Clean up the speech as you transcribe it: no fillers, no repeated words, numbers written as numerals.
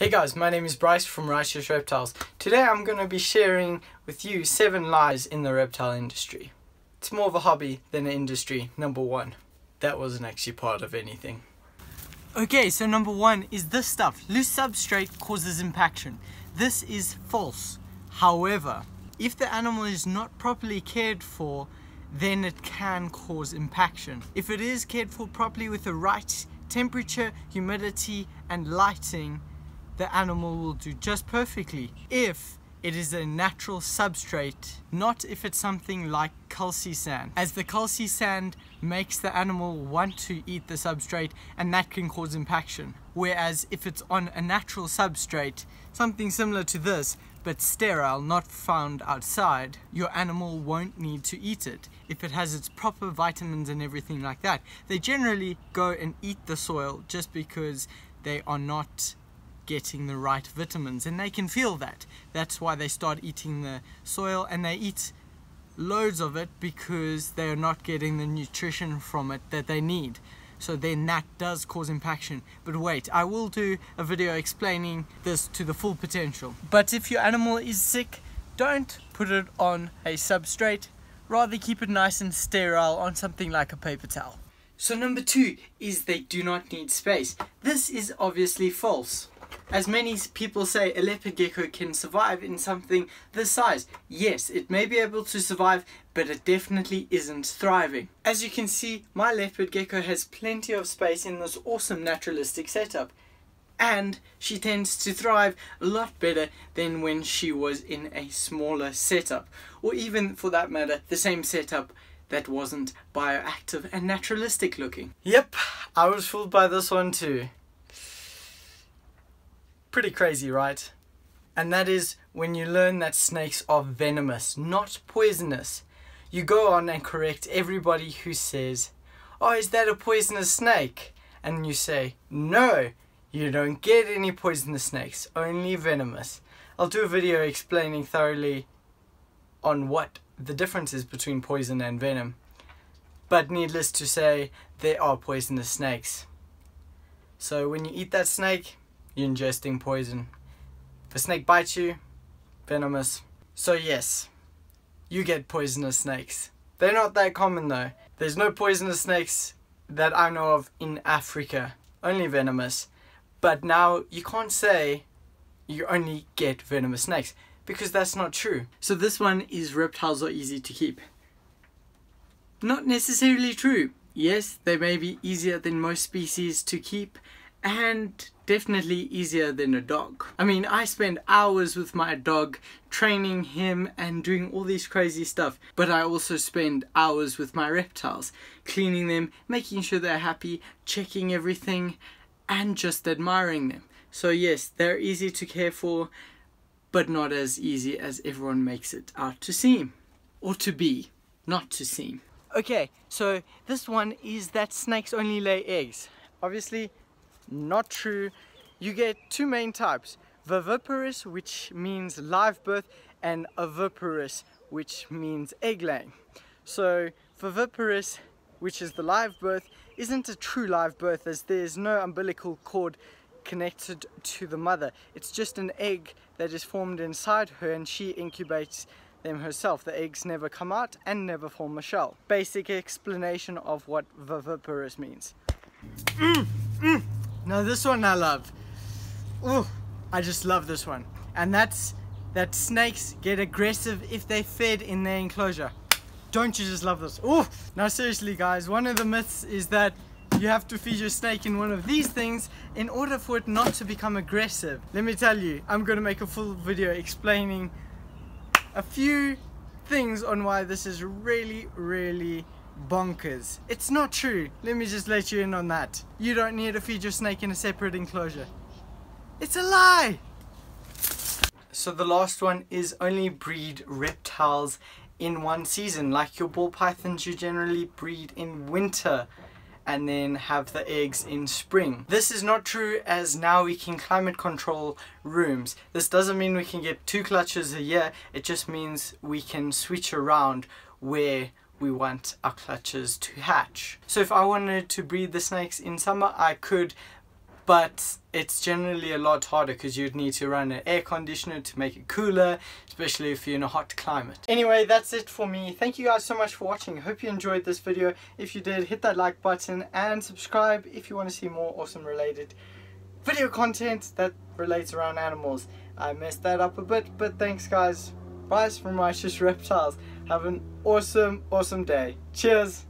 Hey guys, my name is Bryce from Righteous Reptiles. Today I'm going to be sharing with you 7 lies in the reptile industry. It's more of a hobby than an industry, number 1. That wasn't actually part of anything. Okay, so number 1 is this stuff. Loose substrate causes impaction. This is false. However, if the animal is not properly cared for, then it can cause impaction. If it is cared for properly with the right temperature, humidity and lighting, the animal will do just perfectly if it is a natural substrate, not if it's something like calci sand, as the calci sand makes the animal want to eat the substrate and that can cause impaction. Whereas if it's on a natural substrate, something similar to this but sterile, not found outside, your animal won't need to eat it if it has its proper vitamins and everything like that. They generally go and eat the soil just because they are not getting the right vitamins, and they can feel that. That's why they start eating the soil, and they eat loads of it because they are not getting the nutrition from it that they need. So then that does cause impaction. But wait, I will do a video explaining this to the full potential. But if your animal is sick, don't put it on a substrate. Rather keep it nice and sterile on something like a paper towel. So number 2 is they do not need space. This is obviously false. As many people say, a leopard gecko can survive in something this size. Yes, it may be able to survive, but it definitely isn't thriving. As you can see, my leopard gecko has plenty of space in this awesome naturalistic setup. And she tends to thrive a lot better than when she was in a smaller setup. Or even, for that matter, the same setup that wasn't bioactive and naturalistic looking. Yep, I was fooled by this one too. Pretty crazy, right? And that is when you learn that snakes are venomous, not poisonous. You go on and correct everybody who says, "Oh, is that a poisonous snake?" And you say, "No, you don't get any poisonous snakes, only venomous." I'll do a video explaining thoroughly on what the difference is between poison and venom. But needless to say, there are poisonous snakes. So when you eat that snake, you're ingesting poison. If a snake bites you, venomous. So yes, you get poisonous snakes. They're not that common though. There's no poisonous snakes that I know of in Africa, only venomous. But now you can't say you only get venomous snakes, because that's not true. So this one is reptiles are easy to keep. Not necessarily true. Yes, they may be easier than most species to keep, and definitely easier than a dog. I mean, I spend hours with my dog training him and doing all this crazy stuff, but I also spend hours with my reptiles, cleaning them, making sure they're happy, checking everything, and just admiring them. So yes, they're easy to care for, but not as easy as everyone makes it out to seem, or to be, not to seem. Okay, so this one is that snakes only lay eggs. Obviously, not true. You get 2 main types: viviparous, which means live birth, and oviparous, which means egg laying. So viviparous, which is the live birth, isn't a true live birth, as there's no umbilical cord connected to the mother. It's just an egg that is formed inside her, and she incubates them herself. The eggs never come out and never form a shell. Basic explanation of what viviparous means. Now this one I love. Ooh, I just love this one. And that's that snakes get aggressive if they're fed in their enclosure. Don't you just love this? Ooh, now seriously guys, one of the myths is that you have to feed your snake in one of these things in order for it not to become aggressive. Let me tell you, I'm going to make a full video explaining a few things on why this is really bonkers. It's not true. Let me just let you in on that. You don't need to feed your snake in a separate enclosure. It's a lie! So the last one is only breed reptiles in one season. Like your ball pythons, you generally breed in winter and then have the eggs in spring. This is not true, as now we can climate control rooms. This doesn't mean we can get 2 clutches a year. It just means we can switch around where we want our clutches to hatch. So if I wanted to breed the snakes in summer, I could, but it's generally a lot harder because you'd need to run an air conditioner to make it cooler, especially if you're in a hot climate. Anyway, that's it for me. Thank you guys so much for watching. I hope you enjoyed this video. If you did, hit that like button and subscribe if you want to see more awesome related video content that relates around animals. I messed that up a bit, but thanks guys. Bye from Righteous Reptiles. Have an awesome day. Cheers.